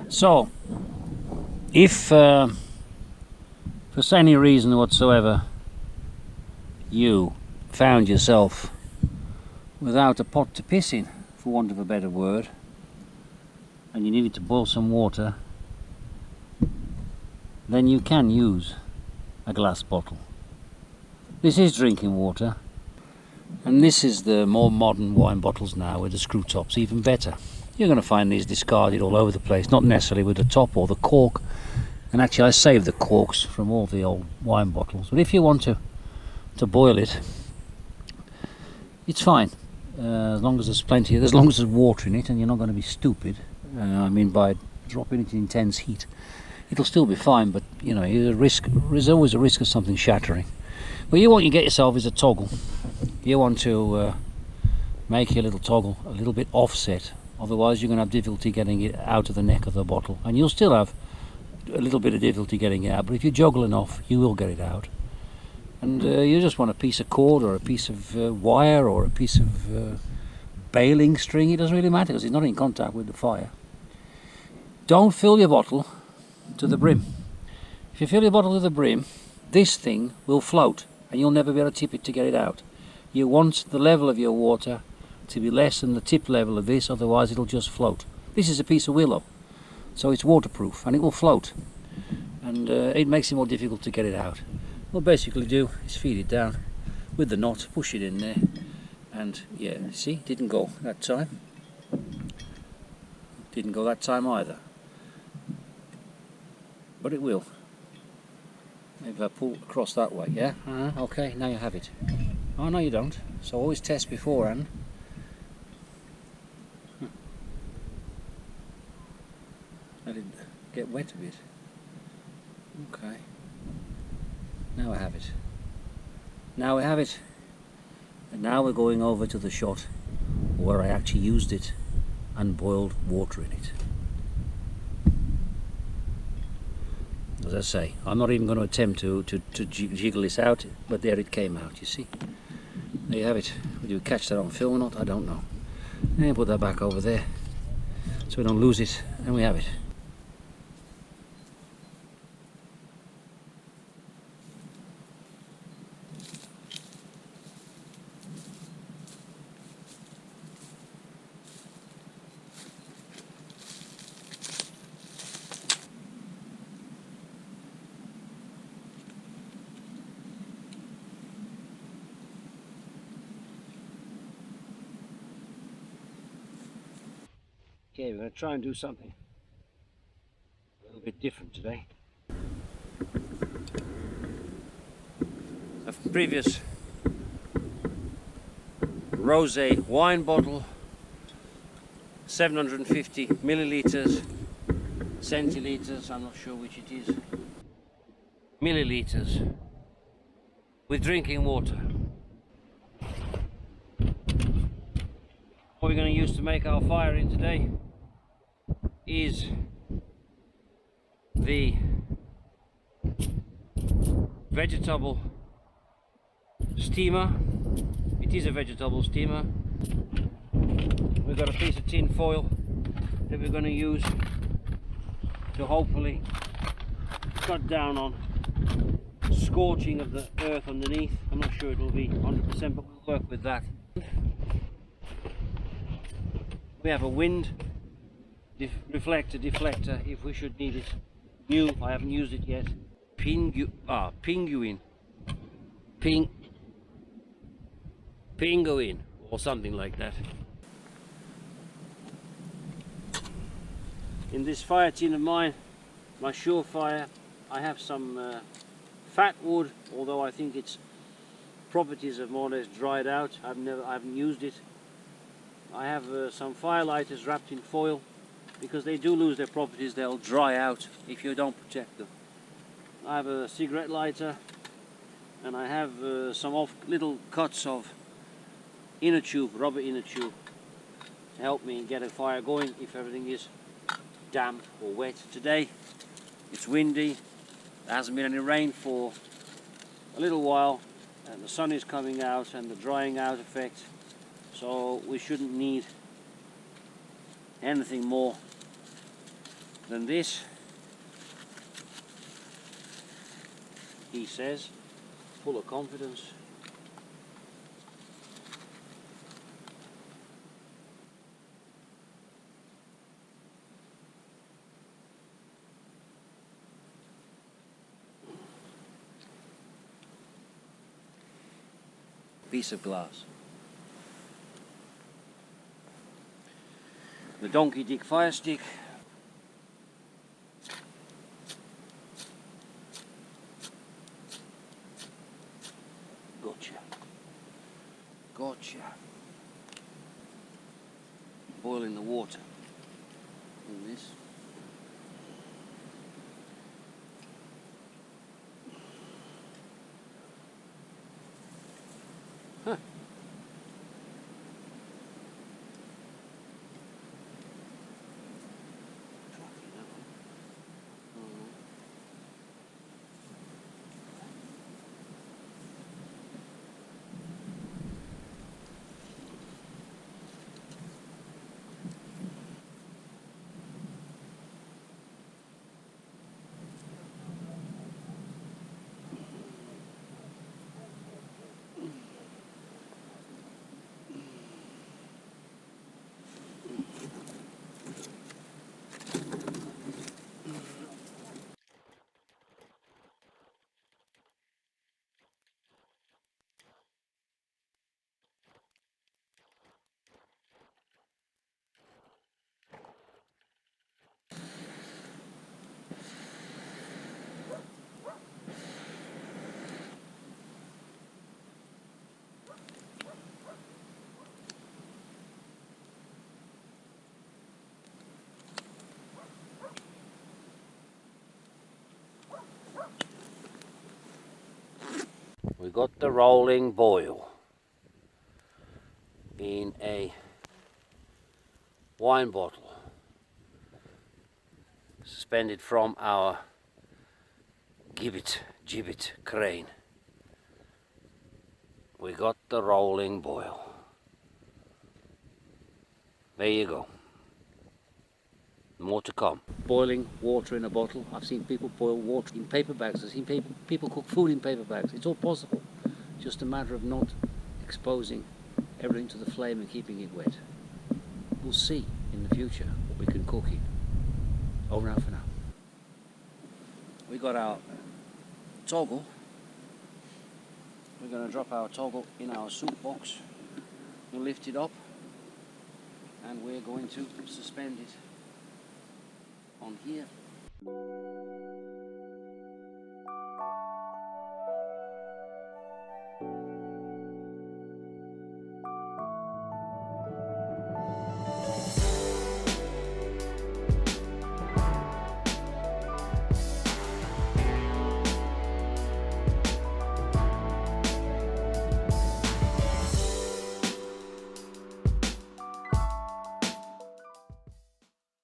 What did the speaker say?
So, if for any reason whatsoever you found yourself without a pot to piss in, for want of a better word, and you needed to boil some water, then you can use a glass bottle. This is drinking water, and this is the more modern wine bottles now with the screw tops, even better. You're going to find these discarded all over the place, not necessarily with the top or the cork, and actually I saved the corks from all the old wine bottles, but if you want to boil it, it's fine, as long as there's as long as there's water in it and you're not going to be stupid. I mean, by dropping it in intense heat, it'll still be fine, but you know, there's always a risk of something shattering. What you want to get yourself is a toggle. You want to make your little toggle a little bit offset, otherwise you're going to have difficulty getting it out of the neck of the bottle, and you'll still have a little bit of difficulty getting it out, but if you juggle enough you will get it out. And you just want a piece of cord or a piece of wire or a piece of baling string. It doesn't really matter because it's not in contact with the fire. Don't fill your bottle to the brim. If you fill your bottle to the brim, this thing will float and you'll never be able to tip it to get it out. You want the level of your water to be less than the tip level of this, otherwise it'll just float. This is a piece of willow, so it's waterproof and it will float, and it makes it more difficult to get it out. What we'll basically do is feed it down with the knot, push it in there, and yeah, see, didn't go that time. Didn't go that time either, but it will. Maybe if I pull across that way, yeah? Okay, now you have it. Oh no, you don't. So always test beforehand. Let it get wet a bit. Okay. Now I have it. Now we have it. And now we're going over to the shot where I actually used it and boiled water in it. As I say, I'm not even going to attempt to jiggle this out, but there it came out, you see. There you have it. Whether you catch that on film or not, I don't know. And put that back over there so we don't lose it, and we have it. Okay, we're going to try and do something a little bit different today. A previous rosé wine bottle, 750 milliliters, centiliters, I'm not sure which it is, milliliters, with drinking water. What we're going to use to make our fire in today is the vegetable steamer. It is a vegetable steamer. We've got a piece of tin foil that we're going to use to hopefully cut down on scorching of the earth underneath. I'm not sure it will be 100%, but we'll work with that. We have a wind deflector if we should need it. New, I haven't used it yet. Pinguin, or something like that. In this fire tin of mine, my Surefire, I have some fat wood, although I think its properties have more or less dried out. I haven't used it. I have some firelighters wrapped in foil, because they do lose their properties. They'll dry out if you don't protect them. I have a cigarette lighter, and I have some little cuts of inner tube, rubber inner tube, to help me get a fire going if everything is damp or wet. Today it's windy, there hasn't been any rain for a little while, and the sun is coming out and the drying out effect, so we shouldn't need anything more than this, he says, full of confidence. Piece of glass. The Donkey Dick fire stick. Gotcha. Gotcha. Boiling the water in this. Huh. We got the rolling boil in a wine bottle suspended from our Gibbet crane. We got the rolling boil. There you go. More to come. Boiling water in a bottle. I've seen people boil water in paper bags. I've seen people cook food in paper bags. It's all possible. Just a matter of not exposing everything to the flame and keeping it wet. We'll see in the future what we can cook in. Over now for now. We got our toggle. We're going to drop our toggle in our soup box. We'll lift it up and we're going to suspend it on here.